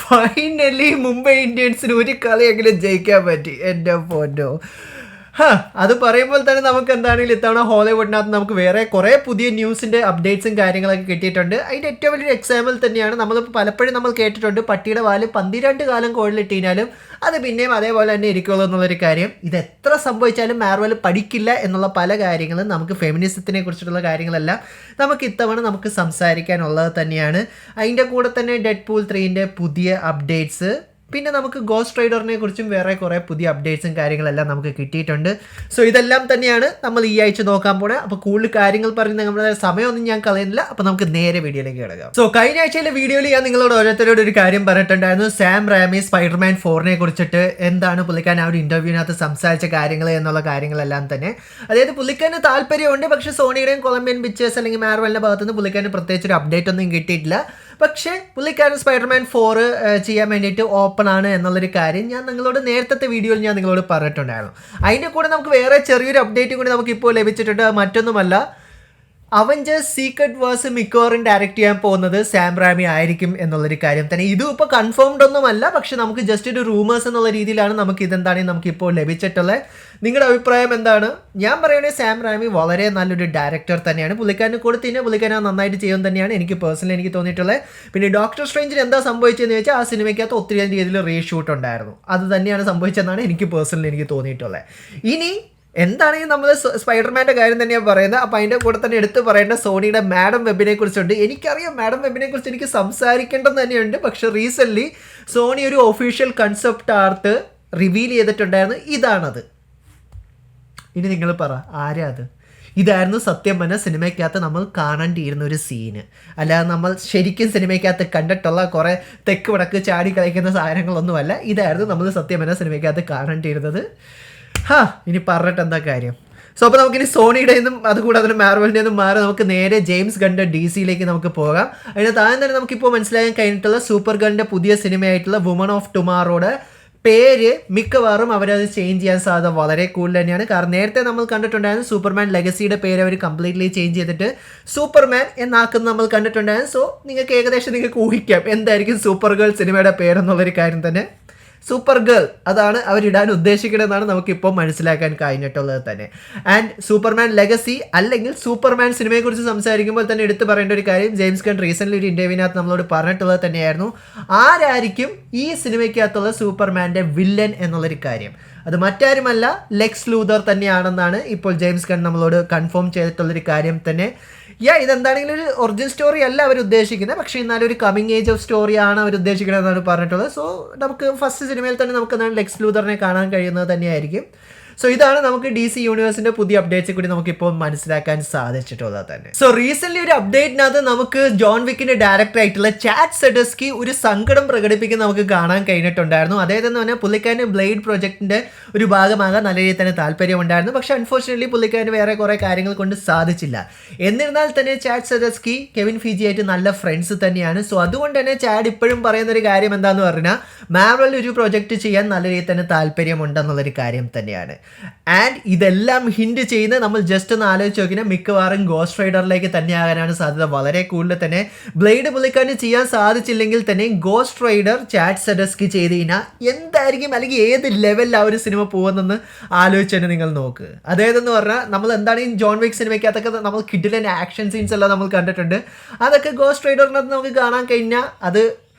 Finally Mumbai ഇന്ത്യൻസിന് ഒരു കളിയെങ്കിലും ജയിക്കാൻ പറ്റി. എൻ്റെ പൊന്നോ. അത് പറയുമ്പോൾ തന്നെ നമുക്ക് എന്താണെങ്കിലും ഇത്തവണ ഹോളിവുഡിനകത്ത് നമുക്ക് വേറെ കുറേ പുതിയ ന്യൂസിൻ്റെ അപ്ഡേറ്റ്സും കാര്യങ്ങളൊക്കെ കിട്ടിയിട്ടുണ്ട്. അതിൻ്റെ ഏറ്റവും വലിയൊരു എക്സാമ്പിൾ തന്നെയാണ് നമ്മൾ പലപ്പോഴും നമ്മൾ കേട്ടിട്ടുണ്ട്, പട്ടിയുടെ വാല് 12 കാലം കോഴിലിട്ടിനാലും അത് പിന്നെയും അതേപോലെ തന്നെ ഇരിക്കുള്ളൂ എന്നുള്ളൊരു കാര്യം. ഇത് എത്ര സംഭവിച്ചാലും മാർവൽ പഠിക്കില്ല എന്നുള്ള പല കാര്യങ്ങളും നമുക്ക് ഫെമിനിസത്തിനെ കുറിച്ചിട്ടുള്ള കാര്യങ്ങളെല്ലാം നമുക്ക് ഇത്തവണ നമുക്ക് സംസാരിക്കാനുള്ളത് തന്നെയാണ്. അതിൻ്റെ കൂടെ തന്നെ ഡെഡ്പൂൾ 3ൻ്റെ പുതിയ അപ്ഡേറ്റ്സ്, പിന്നെ നമുക്ക് ഗോസ്റ്റ് റൈഡറിനെ കുറിച്ചും വേറെ കുറേ പുതിയ അപ്ഡേറ്റ്സും കാര്യങ്ങളെല്ലാം നമുക്ക് കിട്ടിയിട്ടുണ്ട്. സോ ഇതെല്ലാം തന്നെയാണ് നമ്മൾ ഈ ആഴ്ച നോക്കാൻ പോണേ. അപ്പോൾ കൂടുതൽ കാര്യങ്ങൾ പറയുന്ന നമ്മുടെ സമയമൊന്നും ഞാൻ കളയുന്നില്ല. അപ്പോൾ നമുക്ക് നേരെ വീഡിയോയിലേക്ക് കിടക്കാം. സോ കഴിഞ്ഞ ആഴ്ചയിലെ വീഡിയോയിൽ ഞാൻ നിങ്ങളോട് ഓരോരുത്തരോട് ഒരു കാര്യം പറഞ്ഞിട്ടുണ്ടായിരുന്നു, സാം റാമി സ്പൈഡർമാൻ 4നെ കുറിച്ചിട്ട് എന്താണ് പുള്ളിക്കാൻ ആ ഒരു ഇൻ്റർവ്യൂവിനകത്ത് സംസാരിച്ച കാര്യങ്ങൾ എന്നുള്ള കാര്യങ്ങളെല്ലാം തന്നെ. അതായത് പുള്ളിക്കാന് താല്പര്യമുണ്ട്, പക്ഷേ സോണിയുടെയും കൊളംബിയൻ പിക്ചേഴ്സ് അല്ലെങ്കിൽ മാർവലിൻ്റെ ഭാഗത്തുനിന്ന് പുള്ളിക്കാന് പ്രത്യേകിച്ച് ഒരു അപ്ഡേറ്റ് ഒന്നും കിട്ടിയിട്ടില്ല. പക്ഷേ പുള്ളിക്കാരൻ സ്പൈഡർമാൻ 4 ചെയ്യാൻ വേണ്ടിയിട്ട് ഓപ്പൺ ആണ് എന്നുള്ളൊരു കാര്യം ഞാൻ നിങ്ങളോട് നേരത്തെ വീഡിയോയിൽ ഞാൻ നിങ്ങളോട് പറഞ്ഞിട്ടുണ്ടായിരുന്നു. അതിൻ്റെ കൂടെ നമുക്ക് വേറെ ചെറിയൊരു അപ്ഡേറ്റ് കൂടി നമുക്കിപ്പോൾ ലഭിച്ചിട്ടുണ്ട്. മറ്റൊന്നുമല്ല, അവഞ്ചേഴ്സ് സീക്രട്ട് വേഴ്സ് മിക്കവാറും ഡയറക്റ്റ് ചെയ്യാൻ പോകുന്നത് സാം റാമി ആയിരിക്കും എന്നുള്ളൊരു കാര്യം തന്നെ. ഇതും ഇപ്പോൾ കൺഫേംഡ് ഒന്നുമല്ല, പക്ഷെ നമുക്ക് ജസ്റ്റ് ഒരു റൂമേഴ്സ് എന്നുള്ള രീതിയിലാണ് നമുക്ക് ഇതെന്താണ് നമുക്കിപ്പോൾ ലഭിച്ചിട്ടുള്ളത്. നിങ്ങളുടെ അഭിപ്രായം എന്താണ്? ഞാൻ പറയുകയാണെങ്കിൽ സാം റാമി വളരെ നല്ലൊരു ഡയറക്ടർ തന്നെയാണ്. പുള്ളിക്കാരന് കൊടുത്തിനെ പുള്ളിക്കാരൻ നന്നായിട്ട് ചെയ്യുമെന്ന് തന്നെയാണ് എനിക്ക് പേഴ്സണലി എനിക്ക് തോന്നിയിട്ടുള്ളത്. പിന്നെ ഡോക്ടർ സ്ട്രേഞ്ചിന് എന്താ സംഭവിച്ചതെന്ന് ചോദിച്ചാൽ ആ സിനിമയ്ക്കകത്ത് ഒത്തിരി രീതിയിൽ റീഷൂട്ട് ഉണ്ടായിരുന്നു. അത് തന്നെയാണ് സംഭവിച്ചതെന്നാണ് എനിക്ക് പേഴ്സണലി എനിക്ക് തോന്നിയിട്ടുള്ളത്. ഇനി എന്താണെങ്കിൽ നമ്മൾ സ്പൈഡർമാൻ്റെ കാര്യം തന്നെയാണ് പറയുന്നത്. അപ്പോൾ അതിൻ്റെ കൂടെ തന്നെ എടുത്ത് പറയേണ്ട സോണിയുടെ മാഡം വെബിനെ കുറിച്ചുണ്ട്. എനിക്കറിയാം മാഡം വെബിനെ കുറിച്ച് എനിക്ക് സംസാരിക്കേണ്ടത് തന്നെയുണ്ട്. പക്ഷേ റീസെൻ്റ്ലി സോണി ഒരു ഒഫീഷ്യൽ കൺസെപ്റ്റ് ആർട്ട് റിവീൽ ചെയ്തിട്ടുണ്ടായിരുന്നു. ഇതാണത്. ഇനി നിങ്ങൾ പറ, ആരാ അത്? ഇതായിരുന്നു സത്യം പറഞ്ഞ സിനിമയ്ക്കകത്ത് നമ്മൾ കാണേണ്ടിയിരുന്ന ഒരു സീന്. അല്ലാതെ നമ്മൾ ശരിക്കും സിനിമയ്ക്കകത്ത് കണ്ടിട്ടുള്ള കുറേ തെക്ക് വടക്ക് ചാടി കളിക്കുന്ന സാധനങ്ങളൊന്നുമല്ല. ഇതായിരുന്നു നമ്മൾ സത്യം പറഞ്ഞ സിനിമയ്ക്കകത്ത് കാണേണ്ടിയിരുന്നത്. ഇനി പറഞ്ഞിട്ട് എന്താ കാര്യം? സോ അപ്പോൾ നമുക്കിനി സോണിയുടെ നിന്നും അതുകൂടാതെ തന്നെ മാർവലിൻ്റെ നിന്നും മാറി നമുക്ക് നേരെ ജെയിംസ് ഗണ്ണിൻ്റെ DC നമുക്ക് പോകാം. അതിന് താഴെ തന്നെ നമുക്കിപ്പോൾ മനസ്സിലാക്കാൻ കഴിഞ്ഞിട്ടുള്ള സൂപ്പർ ഗണ്ണിൻ്റെ പുതിയ സിനിമയായിട്ടുള്ള വുമൺ ഓഫ് ടുമാറോയുടെ പേര് മിക്കവാറും അവരത് ചേഞ്ച് ചെയ്യാൻ സാധ്യത വളരെ കൂടുതൽ തന്നെയാണ്. കാരണം നേരത്തെ നമ്മൾ കണ്ടിട്ടുണ്ടായിരുന്നു സൂപ്പർമാൻ ലെഗസിയുടെ പേര് അവർ കംപ്ലീറ്റ്ലി ചേഞ്ച് ചെയ്തിട്ട് സൂപ്പർമാൻ എന്നാക്കുന്നത് നമ്മൾ കണ്ടിട്ടുണ്ടായിരുന്നു. സോ നിങ്ങൾക്ക് ഏകദേശം നിങ്ങൾക്ക് ഊഹിക്കാം എന്തായിരിക്കും സൂപ്പർ ഗേൾ സിനിമയുടെ പേരെന്നുള്ളൊരു കാര്യം തന്നെ. സൂപ്പർ ഗേൾ അതാണ് അവരിടാൻ ഉദ്ദേശിക്കണമെന്നാണ് നമുക്കിപ്പോൾ മനസ്സിലാക്കാൻ കഴിഞ്ഞിട്ടുള്ളത് തന്നെ. ആൻഡ് സൂപ്പർമാൻ ലെഗസി അല്ലെങ്കിൽ സൂപ്പർമാൻ സിനിമയെക്കുറിച്ച് സംസാരിക്കുമ്പോൾ തന്നെ എടുത്തു പറയേണ്ട ഒരു കാര്യം, ജെയിംസ് ഗൺ റീസെൻ്റ്ലി ഒരു ഇൻ്റർവ്യൂവിനകത്ത് നമ്മളോട് പറഞ്ഞിട്ടുള്ളത് തന്നെയായിരുന്നു, ആരായിരിക്കും ഈ സിനിമയ്ക്കകത്തുള്ള സൂപ്പർമാൻ്റെ വില്ലൻ എന്നുള്ളൊരു കാര്യം. അത് മറ്റാരുമല്ല ലെക്സ് ലൂതർ തന്നെയാണെന്നാണ് ഇപ്പോൾ ജെയിംസ് ഗൺ നമ്മളോട് കൺഫേം ചെയ്തിട്ടുള്ളൊരു കാര്യം തന്നെ. ഇതെന്താണെങ്കിലും ഒരു ഒറിജിനൽ സ്റ്റോറി അല്ല അവർ ഉദ്ദേശിക്കുന്നത്, പക്ഷേ എന്നാലും ഒരു കമ്മിങ് ഏജ് ഓഫ് സ്റ്റോറിയാണ് അവർ ഉദ്ദേശിക്കുന്നത് എന്നാണ് പറഞ്ഞിട്ടുള്ളത്. സോ നമുക്ക് ഫസ്റ്റ് സിനിമയിൽ തന്നെ നമുക്ക് എന്താണ് ലെക്സ് ലൂതറിനെ കാണാൻ കഴിയുന്നത് തന്നെയായിരിക്കും. സോ ഇതാണ് നമുക്ക് DC യൂണിവേഴ്സിൻ്റെ പുതിയ അപ്ഡേറ്റ്സ് കൂടി നമുക്കിപ്പോൾ മനസ്സിലാക്കാൻ സാധിച്ചിട്ടുള്ളത് തന്നെ. സോ റീസെൻ്റ്ലി ഒരു അപ്ഡേറ്റിനകത്ത് നമുക്ക് ജോൺ വിക്കിൻ്റെ ഡയറക്ടർ ആയിട്ടുള്ള ചാഡ് സെഡസ്കി ഒരു സങ്കടം പ്രകടിപ്പിക്കുന്ന നമുക്ക് കാണാൻ കഴിഞ്ഞിട്ടുണ്ടായിരുന്നു. അതായത് എന്ന് പറഞ്ഞാൽ പുള്ളിക്കാരന് ബ്ലേഡ് പ്രൊജക്ടിൻ്റെ ഒരു ഭാഗമാകാൻ നല്ല രീതിയിൽ തന്നെ താല്പര്യമുണ്ടായിരുന്നു. പക്ഷേ അൺഫോർച്യുനേറ്റ്ലി പുള്ളിക്കാരന് വേറെ കുറേ കാര്യങ്ങൾ കൊണ്ട് സാധിച്ചില്ല. എന്നിരുന്നാൽ തന്നെ ചാഡ് സെഡസ്കി കെവിൻ ഫീജി ആയിട്ട് നല്ല ഫ്രണ്ട്സ് തന്നെയാണ്. സോ അതുകൊണ്ട് തന്നെ ചാഡ് ഇപ്പോഴും പറയുന്നൊരു കാര്യം എന്താണെന്ന് പറഞ്ഞാൽ മാർവലിൽ ഒരു പ്രൊജക്റ്റ് ചെയ്യാൻ നല്ല രീതിയിൽ തന്നെ താല്പര്യമുണ്ടെന്നുള്ളൊരു കാര്യം തന്നെയാണ്. ആൻഡ് ഇതെല്ലാം ഹിൻഡ് ചെയ്യുന്നത് നമ്മൾ ജസ്റ്റ് ഒന്ന് ആലോചിച്ച് നോക്കിയാൽ മിക്കവാറും ഗോസ്റ്റ് റൈഡറിലേക്ക് തന്നെ ആകാനാണ് സാധ്യത വളരെ കൂടുതൽ തന്നെ. ബ്ലേഡ് പുള്ളിക്കാരന് ചെയ്യാൻ സാധിച്ചില്ലെങ്കിൽ തന്നെ ഗോസ്റ്റ് റൈഡർ ചാഡ് സെഡസ്കി ചെയ്ത് കഴിഞ്ഞാൽ എന്തായിരിക്കും അല്ലെങ്കിൽ ഏത് ലെവലിൽ ആ ഒരു സിനിമ പോകുന്നെന്ന് ആലോചിച്ച് തന്നെ നിങ്ങൾ നോക്ക്. അതായതെന്ന് പറഞ്ഞാൽ നമ്മൾ എന്താണ് ഈ ജോൺ വിക്ക് സിനിമയ്ക്കകത്തൊക്കെ നമ്മൾ കിഡിലൻ ആക്ഷൻ സീൻസ് എല്ലാം നമ്മൾ കണ്ടിട്ടുണ്ട്. അതൊക്കെ ഗോസ്റ്റ് റൈഡറിനകത്ത് നമുക്ക് കാണാൻ കഴിഞ്ഞാൽ അത്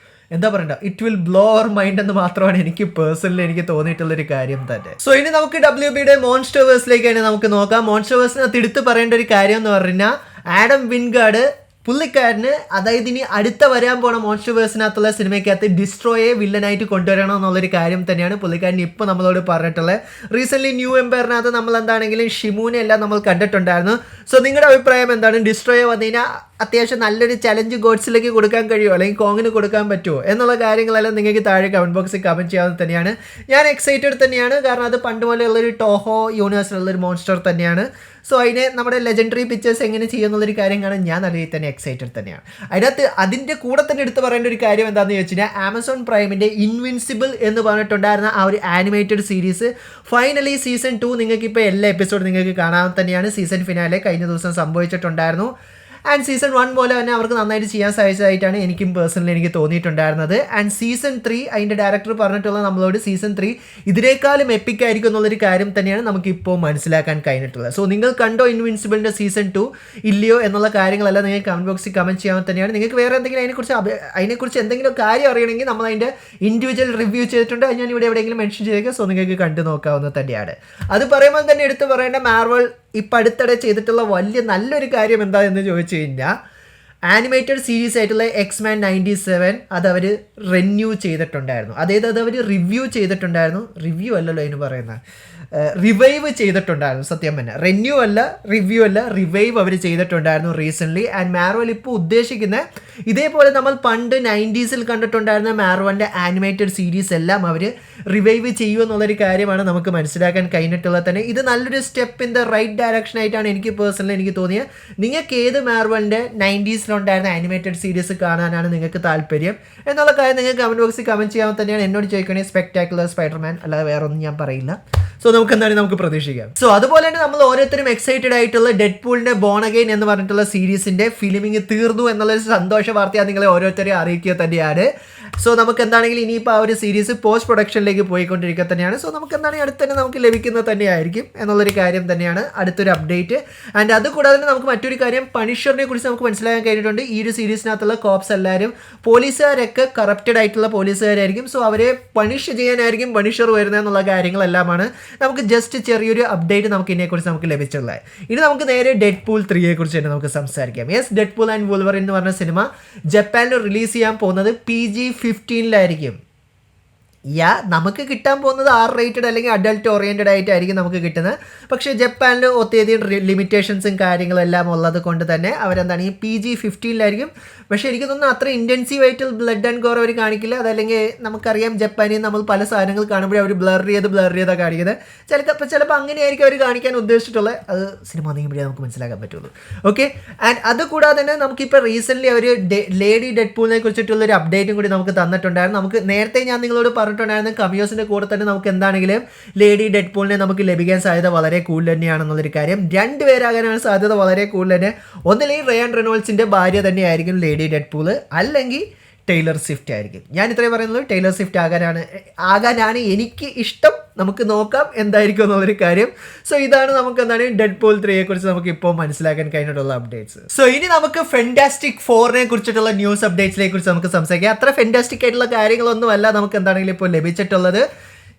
എന്താ പറയണ്ട, it will blow our mind എന്ന് മാത്രമാണ് എനിക്ക് പേഴ്സണലി എനിക്ക് തോന്നിയിട്ടുള്ളൊരു കാര്യം തന്നെ. സോ ഇനി നമുക്ക് WBയുടെ മോൺസ്റ്റർവേഴ്സിലേക്കാണ് നമുക്ക് നോക്കാം. മോൺസ്റ്റർവേഴ്സിനകത്ത് എടുത്ത് പറയേണ്ട ഒരു കാര്യം എന്ന് പറഞ്ഞാൽ ആഡം വിൻഗാർഡ് പുള്ളിക്കാരന്, അതായത് ഇനി അടുത്ത വരാൻ പോണ മോൺസ്റ്റർവേഴ്സിനകത്തുള്ള സിനിമയ്ക്കകത്ത് ഡിസ്ട്രോയെ വില്ലനായിട്ട് കൊണ്ടുവരണം എന്നുള്ളൊരു കാര്യം തന്നെയാണ് പുള്ളിക്കാരൻ ഇപ്പോൾ നമ്മളോട് പറഞ്ഞിട്ടുള്ളത്. റീസെൻ്റ്ലി ന്യൂ എംപയറിനകത്ത് നമ്മൾ എന്താണെങ്കിലും ഷിമൂനെ എല്ലാം നമ്മൾ കണ്ടിട്ടുണ്ടായിരുന്നു. സോ നിങ്ങളുടെ അഭിപ്രായം എന്താണ്? ഡിസ്ട്രോയെ വന്നു കഴിഞ്ഞാൽ അത്യാവശ്യം നല്ലൊരു ചലഞ്ച് ഗോഡ്സിലേക്ക് കൊടുക്കാൻ കഴിയുമോ അല്ലെങ്കിൽ കോങ്ങിന് കൊടുക്കാൻ പറ്റുമോ എന്നുള്ള കാര്യങ്ങളെല്ലാം നിങ്ങൾക്ക് താഴെ കമൻറ്റ് ബോക്സിൽ കമൻറ്റ് ചെയ്യാവുന്നത് തന്നെയാണ്. ഞാൻ എക്സൈറ്റഡ് തന്നെയാണ്, കാരണം അത് പണ്ട് പോലെ ഉള്ളൊരു ടോഹോ യൂണിവേഴ്സിലുള്ളൊരു മോൺസ്റ്റർ തന്നെയാണ്. സോ അതിനെ നമ്മുടെ ലെജൻഡറി പിക്ചേഴ്സ് എങ്ങനെ ചെയ്യുന്നുള്ളൊരു കാര്യം കാണാൻ ഞാൻ നല്ല തന്നെ എക്സൈറ്റഡ് തന്നെയാണ്. അതിൻ്റെ കൂടെ തന്നെ എടുത്ത് പറയേണ്ട ഒരു കാര്യം എന്താണെന്ന് ചോദിച്ചു കഴിഞ്ഞാൽ ആമസോൺ പ്രൈമിൻ്റെ ഇൻവിൻസിബിൾ എന്ന് പറഞ്ഞിട്ടുണ്ടായിരുന്ന ആ ഒരു ആനിമേറ്റഡ് സീരീസ് ഫൈനലി സീസൺ 2 നിങ്ങൾക്ക് ഇപ്പോൾ എല്ലാ എപ്പിസോഡും നിങ്ങൾക്ക് കാണാൻ തന്നെയാണ്. സീസൺ ഫിനാലെ കഴിഞ്ഞ ദിവസം സംഭവിച്ചിട്ടുണ്ടായിരുന്നു. ആൻഡ് സീസൺ 1 പോലെ തന്നെ അവർക്ക് നന്നായിട്ട് ചെയ്യാൻ സാധിച്ചതായിട്ടാണ് എനിക്കും പേഴ്സണലി എനിക്ക് തോന്നിയിട്ടുണ്ടായിരുന്നത്. ആൻഡ് സീസൺ 3 അതിൻ്റെ ഡയറക്ടർ പറഞ്ഞിട്ടുള്ള നമ്മളോട് സീസൺ 3 ഇതിനേക്കാളും എപ്പിക് ആയിരിക്കും എന്നുള്ളൊരു കാര്യം തന്നെയാണ് നമുക്കിപ്പോൾ മനസ്സിലാക്കാൻ കഴിഞ്ഞിട്ടുള്ളത്. സോ നിങ്ങൾ കണ്ടോ ഇൻവിൻസിബിളിൻ്റെ സീസൺ 2 ഇല്ലയോ എന്നുള്ള കാര്യങ്ങളെല്ലാം നിങ്ങൾക്ക് കമൻറ്റ് ബോക്സിൽ കമൻറ്റ് ചെയ്യാൻ തന്നെയാണ്. നിങ്ങൾക്ക് വേറെ എന്തെങ്കിലും അതിനെക്കുറിച്ച് എന്തെങ്കിലും കാര്യം അറിയണമെങ്കിൽ നമ്മൾ അതിൻ്റെ ഇൻഡിവിജ്വൽ റിവ്യൂ ചെയ്തിട്ടുണ്ട്. അത് ഞാൻ ഇവിടെ എവിടെയെങ്കിലും മെൻഷൻ ചെയ്തേക്കാം. സോ നിങ്ങൾക്ക് കണ്ടു നോക്കാവുന്നത് തന്നെയാണ്. അത് പറയുമ്പോൾ തന്നെ എടുത്ത് പറയേണ്ട മാർവൽ ഇപ്പം അടുത്തിടെ ചെയ്തിട്ടുള്ള വലിയ നല്ലൊരു കാര്യം എന്താ എന്ന് ചോദിച്ചു കഴിഞ്ഞാൽ ആനിമേറ്റഡ് സീരീസ് ആയിട്ടുള്ള എക്സ്മാൻ 97 അത് അവർ റിന്യൂ ചെയ്തിട്ടുണ്ടായിരുന്നു. അതായത് അത് അവർ റിവ്യൂ ചെയ്തിട്ടുണ്ടായിരുന്നു. റിവ്യൂ അല്ലല്ലോ അതിന് പറയുന്നത്, റിവൈവ് ചെയ്തിട്ടുണ്ടായിരുന്നു. സത്യം തന്നെ റിന്യൂ അല്ല, റിവ്യൂ അല്ല, റിവൈവ് അവർ ചെയ്തിട്ടുണ്ടായിരുന്നു റീസെൻ്റ്ലി. ആൻഡ് മാർവൽ ഇപ്പോൾ ഉദ്ദേശിക്കുന്ന ഇതേപോലെ നമ്മൾ പണ്ട് 90s കണ്ടിട്ടുണ്ടായിരുന്ന മാർവലിൻ്റെ ആനിമേറ്റഡ് സീരീസ് എല്ലാം അവർ റിവൈവ് ചെയ്യുമെന്നുള്ളൊരു കാര്യമാണ് നമുക്ക് മനസ്സിലാക്കാൻ കഴിഞ്ഞിട്ടുള്ളത് തന്നെ. ഇത് നല്ലൊരു step in the right direction ആയിട്ടാണ് എനിക്ക് പേഴ്സണലി എനിക്ക് തോന്നിയത്. നിങ്ങൾക്ക് ഏത് മാർവലിൻ്റെ 90s ആനിമേറ്റഡ് സീരീസ് കാണാനാണ് നിങ്ങൾക്ക് താല്പര്യം എന്നുള്ള കാര്യം നിങ്ങൾക്ക് കമൻറ്റ് ബോക്സിൽ കമൻറ്റ് ചെയ്യാൻ തന്നെയാണ്. എന്നോട് ചോദിക്കണമെങ്കിൽ സ്പെക്ടാക്കുലർ സ്പൈഡർമാൻ അല്ലാതെ വേറെ ഒന്നും ഞാൻ പറയില്ല. സോ നമുക്ക് എന്തായാലും നമുക്ക് പ്രതീക്ഷിക്കാം. സോ അതുപോലെ തന്നെ നമ്മൾ ഓരോരുത്തരും എക്സൈറ്റഡ് ആയിട്ടുള്ള ഡെഡ്പൂളിന്റെ ബോൺ അഗൈൻ എന്ന് പറഞ്ഞിട്ടുള്ള സീരീസിന്റെ ഫിലിമിങ് തീർന്നു എന്നുള്ളൊരു സന്തോഷ വാർത്തയാണ് നിങ്ങളെ ഓരോരുത്തരെയും അറിയിക്കുക തന്നെയാണ്. സോ നമുക്ക് എന്താണെങ്കിലും ഇനിയിപ്പോൾ ആ ഒരു സീരീസ് പോസ്റ്റ് പ്രൊഡക്ഷനിലേക്ക് പോയിക്കൊണ്ടിരിക്കുക തന്നെയാണ്. സോ നമുക്ക് എന്താണെങ്കിൽ അടുത്ത് തന്നെ നമുക്ക് ലഭിക്കുന്നത് തന്നെയായിരിക്കും എന്നുള്ളൊരു കാര്യം തന്നെയാണ് അടുത്തൊരു അപ്ഡേറ്റ്. ആൻഡ് അതുകൂടാതെ തന്നെ നമുക്ക് മറ്റൊരു കാര്യം പണിഷറിനെ കുറിച്ച് നമുക്ക് മനസ്സിലാക്കാൻ കഴിഞ്ഞിട്ടുണ്ട്. ഈ ഒരു സീരീസിനകത്തുള്ള കോപ്സ് എല്ലാവരും പോലീസുകാരൊക്കെ കറപ്റ്റഡ് ആയിട്ടുള്ള പോലീസുകാരായിരിക്കും. സോ അവരെ പണിഷ് ചെയ്യാനായിരിക്കും പണിഷർ വരുന്നത് എന്നുള്ള കാര്യങ്ങളെല്ലാമാണ് നമുക്ക് ജസ്റ്റ് ചെറിയൊരു അപ്ഡേറ്റ് നമുക്ക് ഇതിനെക്കുറിച്ച് നമുക്ക് ലഭിച്ചുള്ളത്. ഇനി നമുക്ക് നേരെ ഡെഡ്പൂൾ 3യെ കുറിച്ച് തന്നെ നമുക്ക് സംസാരിക്കാം. യെസ്, ഡെഡ്പൂൾ ആൻഡ് വൂൾവറിൻ എന്ന് പറഞ്ഞ സിനിമ ജപ്പാനിൽ റിലീസ് ചെയ്യാൻ പോകുന്നത് PG-15 നമുക്ക് കിട്ടാൻ പോകുന്നത് R-rated അല്ലെങ്കിൽ അഡൾട്ട് ഓറിയൻറ്റഡ് ആയിട്ടായിരിക്കും നമുക്ക് കിട്ടുന്നത്. പക്ഷേ ജപ്പാനിൽ ഒത്തിരിയധികം ലിമിറ്റേഷൻസും കാര്യങ്ങളും എല്ലാം ഉള്ളത് കൊണ്ട് തന്നെ അവരെന്താണ് ഈ PG-15 പക്ഷേ എനിക്ക് തോന്നുന്നു അത്ര ഇൻറ്റൻസീവ് ആയിട്ട് ബ്ലഡ് ആൻഡ് ഗോർ അവർ കാണിക്കില്ല. അതല്ലെങ്കിൽ നമുക്കറിയാം ജപ്പാനിൽ നമ്മൾ പല സാധനങ്ങൾ കാണുമ്പോഴേ അവർ ബ്ലർ ചെയ്താണ് കാണിക്കുന്നത്. ചിലപ്പോൾ അങ്ങനെയായിരിക്കും അവർ കാണിക്കാൻ ഉദ്ദേശിച്ചിട്ടുള്ളത്. അത് സിനിമ നീങ്ങുമ്പോഴേ നമുക്ക് മനസ്സിലാക്കാൻ പറ്റുള്ളൂ. ഓക്കെ, ആൻഡ് അതുകൂടാതെ തന്നെ നമുക്കിപ്പോൾ റീസെൻ്റ്ലി അവർ ലേഡി ഡെഡ്പൂളിനെ കുറിച്ചിട്ടുള്ളൊരു അപ്ഡേറ്റും കൂടി നമുക്ക് തന്നിട്ടുണ്ടായിരുന്നു. നമുക്ക് നേരത്തെ ഞാൻ നിങ്ങളോട് പറഞ്ഞിട്ടുണ്ടായിരുന്നു കമിയോസിൻ്റെ കൂടെ തന്നെ നമുക്ക് എന്താണെങ്കിലും ലേഡി ഡെഡ്പൂളിനെ നമുക്ക് ലഭിക്കാൻ സാധ്യത വളരെ കൂടുതൽ തന്നെയാണെന്നുള്ളൊരു കാര്യം. 2 പേരാകാനാണ് സാധ്യത വളരെ കൂടുതൽ തന്നെ. ഒന്നില്ലെങ്കിൽ റയാൻ റെനോൾഡ്സിൻ്റെ ഭാര്യ തന്നെയായിരിക്കും ലേഡി ഡെഡ്പൂൾ, അല്ലെങ്കിൽ ടൈലർ സ്വിഫ്റ്റ് ആയിരിക്കും. ഞാൻ ഇത്രയും പറയുന്നത് ടൈലർ സ്വിഫ്റ്റ് ആകാനാണ് എനിക്ക് ഇഷ്ടം. നമുക്ക് നോക്കാം എന്തായിരിക്കും എന്നുള്ളൊരു കാര്യം. സോ ഇതാണ് നമുക്ക് എന്താണ് ഡെഡ്പൂൾ 3യെ കുറിച്ച് നമുക്ക് ഇപ്പോൾ മനസ്സിലാക്കാൻ കഴിഞ്ഞിട്ടുള്ള അപ്ഡേറ്റ്സ്. സോ ഇനി നമുക്ക് ഫെന്റാസ്റ്റിക് 4നെ കുറിച്ചിട്ടുള്ള ന്യൂസ് അപ്ഡേറ്റ്സിനെ കുറിച്ച് നമുക്ക് സംസാരിക്കാം. അത്ര ഫെന്റാസ്റ്റിക് ആയിട്ടുള്ള കാര്യങ്ങളൊന്നും അല്ല നമുക്ക് എന്താണെങ്കിലും ഇപ്പോൾ ലഭിച്ചിട്ടുള്ളത്.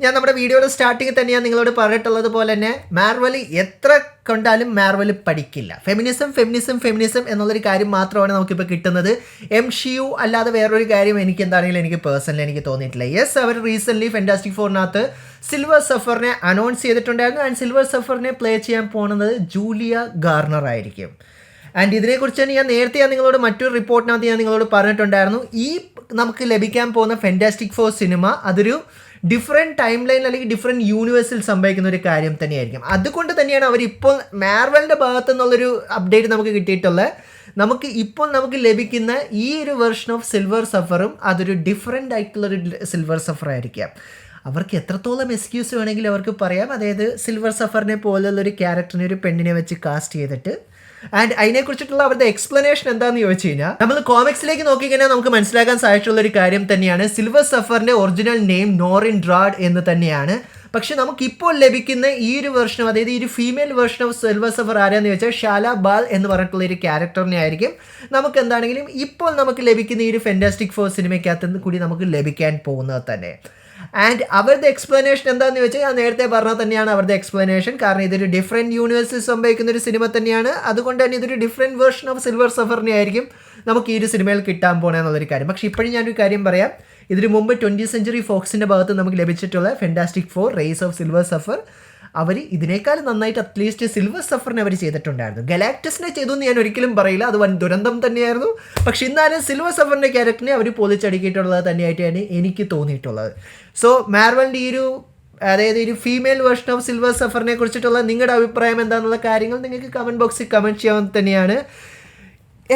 ഞാൻ നമ്മുടെ വീഡിയോയുടെ സ്റ്റാർട്ടിങ്ങിൽ തന്നെ ഞാൻ നിങ്ങളോട് പറഞ്ഞിട്ടുള്ളത് പോലെ തന്നെ മാർവൽ എത്ര കണ്ടാലും മാർവൽ പഠിക്കില്ല. ഫെമിനിസം എന്നുള്ളൊരു കാര്യം മാത്രമാണ് നമുക്കിപ്പോൾ കിട്ടുന്നത്. MCU അല്ലാതെ വേറൊരു കാര്യം എനിക്ക് പേഴ്സണലി എനിക്ക് തോന്നിയിട്ടില്ല. യെസ്, അവർ റീസെൻ്റ്ലി ഫെന്റാസ്റ്റിക് 4 സിൽവർ സഫറിനെ അനൗൺസ് ചെയ്തിട്ടുണ്ടായിരുന്നു. ആൻഡ് സിൽവർ സഫറിനെ പ്ലേ ചെയ്യാൻ പോകുന്നത് ജൂലിയ ഗാർണർ ആയിരിക്കും. ആൻഡ് ഇതിനെക്കുറിച്ച് തന്നെ ഞാൻ നിങ്ങളോട് മറ്റൊരു റിപ്പോർട്ടിനകത്ത് ഞാൻ നിങ്ങളോട് പറഞ്ഞിട്ടുണ്ടായിരുന്നു. ഈ നമുക്ക് ലഭിക്കാൻ പോകുന്ന ഫെന്റാസ്റ്റിക് 4 സിനിമ അതൊരു ഡിഫറെൻറ്റ് ടൈം ലൈനിൽ അല്ലെങ്കിൽ ഡിഫറെൻറ്റ് യൂണിവേഴ്സിൽ സംഭവിക്കുന്ന ഒരു കാര്യം തന്നെയായിരിക്കും. അതുകൊണ്ട് തന്നെയാണ് അവരിപ്പോൾ മാർവലിൻ്റെ ഭാഗത്തു നിന്നുള്ളൊരു അപ്ഡേറ്റ് നമുക്ക് കിട്ടിയിട്ടുള്ളത്. നമുക്ക് ലഭിക്കുന്ന ഈ ഒരു വെർഷൻ ഓഫ് സിൽവർ സഫറും അതൊരു ഡിഫറെൻ്റ് ആയിട്ടുള്ളൊരു സിൽവർ സഫർ ആയിരിക്കാം. അവർക്ക് എത്രത്തോളം എക്സ്ക്യൂസ് വേണമെങ്കിലും അവർക്ക് പറയാം. അതായത് സിൽവർ സഫറിനെ പോലുള്ളൊരു ക്യാരക്ടറിനെ ഒരു പെണ്ണിനെ വെച്ച് കാസ്റ്റ് ചെയ്തിട്ട് ആൻഡ് അതിനെക്കുറിച്ചിട്ടുള്ള അവരുടെ എക്സ്പ്ലനേഷൻ എന്താണെന്ന് ചോദിച്ചു കഴിഞ്ഞാൽ നമ്മൾ കോമിക്സിലേക്ക് നോക്കിക്കഴിഞ്ഞാൽ നമുക്ക് മനസ്സിലാക്കാൻ സാധിച്ചിട്ടുള്ള ഒരു കാര്യം തന്നെയാണ്. സിൽവർ സഫറിൻ്റെ ഒറിജിനൽ നെയിം നോറിൻ ഡ്രാഡ് എന്ന് തന്നെയാണ്. പക്ഷെ നമുക്കിപ്പോൾ ലഭിക്കുന്ന ഈ ഒരു വെർഷനും അതായത് ഈ ഒരു female version of silver surfer ആരാന്ന് ചോദിച്ചാൽ ഷാല ബാൽ എന്ന് പറഞ്ഞിട്ടുള്ള ഒരു ക്യാരക്ടറിനെ ആയിരിക്കും നമുക്ക് എന്താണെങ്കിലും ഇപ്പോൾ നമുക്ക് ലഭിക്കുന്ന ഈ ഒരു ഫെന്റാസ്റ്റിക് 4 സിനിമയ്ക്കകത്ത് കൂടി നമുക്ക് ലഭിക്കാൻ പോകുന്നത് തന്നെ. ആൻഡ് അവരുടെ എക്സ്പ്ലനേഷൻ എന്താണെന്ന് വെച്ചാൽ ഞാൻ നേരത്തെ പറഞ്ഞത് തന്നെയാണ് അവരുടെ എക്സ്പ്ലനേഷൻ. കാരണം ഇതൊരു ഡിഫറെൻറ്റ് യൂണിവേഴ്സിൽ സംഭവിക്കുന്ന ഒരു സിനിമ തന്നെയാണ്. അതുകൊണ്ട് തന്നെ ഇതൊരു ഡിഫറെൻറ്റ് വേർഷൻ ഓഫ് സിൽവർ സഫറിനെ ആയിരിക്കും നമുക്ക് ഈ ഒരു സിനിമയിൽ കിട്ടാൻ പോകണേ എന്നുള്ളൊരു കാര്യം. പക്ഷേ ഇപ്പോഴും ഞാനൊരു കാര്യം പറയാം. ഇതിന് മുമ്പ് 20th Century Foxൻ്റെ ഭാഗത്ത് നമുക്ക് ലഭിച്ചിട്ടുള്ള Fantastic 4 Rise of silver Surfer അവർ ഇതിനേക്കാൾ നന്നായിട്ട് അറ്റ്ലീസ്റ്റ് സിൽവർ സഫറിനെ അവർ ചെയ്തിട്ടുണ്ടായിരുന്നു. ഗലാക്ടസിനെ ചെയ്തു എന്ന് ഞാൻ ഒരിക്കലും പറയില്ല, അത് വൻ ദുരന്തം തന്നെയായിരുന്നു. പക്ഷെ എന്നാലും സിൽവർ സഫറിൻ്റെ ക്യാരക്ടറിനെ അവർ പൊളിച്ചടുക്കിയിട്ടുള്ളത് തന്നെയായിട്ടാണ് എനിക്ക് തോന്നിയിട്ടുള്ളത്. സോ മാർവലിൻ്റെ ഈ ഒരു അതായത് ഒരു ഫീമെയിൽ വേർഷൻ ഓഫ് സിൽവർ സഫറിനെ കുറിച്ചിട്ടുള്ള നിങ്ങളുടെ അഭിപ്രായം എന്താണെന്നുള്ള കാര്യങ്ങൾ നിങ്ങൾക്ക് കമൻറ്റ് ബോക്സിൽ കമൻറ്റ് ചെയ്യാൻ തന്നെയാണ്.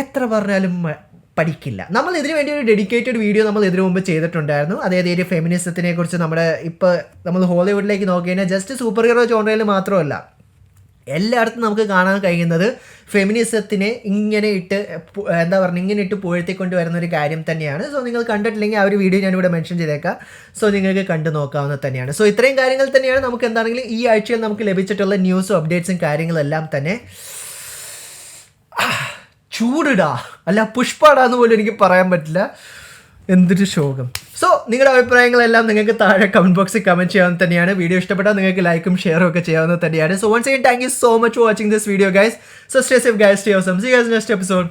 എത്ര പറഞ്ഞാലും പഠിക്കില്ല. നമ്മൾ ഇതിനു വേണ്ടി ഒരു ഡെഡിക്കേറ്റഡ് വീഡിയോ നമ്മൾ ഇതിനു മുമ്പ് ചെയ്തിട്ടുണ്ടായിരുന്നു. അതായത് ഈ ഫെമിനിസത്തിനെ കുറിച്ച് നമ്മൾ ഹോളിവുഡിലേക്ക് നോക്കി കഴിഞ്ഞാൽ ജസ്റ്റ് സൂപ്പർ ഹീറോ ജോണറിൽ മാത്രമല്ല എല്ലായിടത്തും നമുക്ക് കാണാൻ കഴിയുന്നത് ഫെമിനിസത്തിനെ ഇങ്ങനെ ഇട്ട് എന്താ പറയുക ഇങ്ങനെ ഇട്ട് പുകഴ്ത്തിക്കൊണ്ട് വരുന്ന ഒരു കാര്യം തന്നെയാണ്. സോ നിങ്ങൾ കണ്ടിട്ടില്ലെങ്കിൽ ആ ഒരു വീഡിയോ ഞാനിവിടെ മെൻഷൻ ചെയ്തേക്കാം. സോ നിങ്ങൾക്ക് കണ്ടു നോക്കാവുന്നത് തന്നെയാണ്. സോ ഇത്രയും കാര്യങ്ങൾ തന്നെയാണ് നമുക്ക് എന്താണെങ്കിലും ഈ ആഴ്ചയിൽ നമുക്ക് ലഭിച്ചിട്ടുള്ള ന്യൂസും അപ്ഡേറ്റ്സും കാര്യങ്ങളെല്ലാം തന്നെ. ചൂടിടാ അല്ല പുഷ്പാടാന്ന് പോലും എനിക്ക് പറയാൻ പറ്റില്ല. എന്തൊരു ശോകം. സോ നിങ്ങളുടെ അഭിപ്രായങ്ങളെല്ലാം നിങ്ങൾക്ക് താഴെ കമൻറ്റ് ബോക്സിൽ കമൻറ്റ് ചെയ്യാവുന്ന തന്നെയാണ്. വീഡിയോ ഇഷ്ടപ്പെട്ടാൽ നിങ്ങൾക്ക് ലൈക്കും ഷെയറും ഒക്കെ ചെയ്യാവുന്നത് തന്നെയാണ്. So once again thank you so much for watching this video guys. So stay safe guys, stay awesome. See you guys next episode.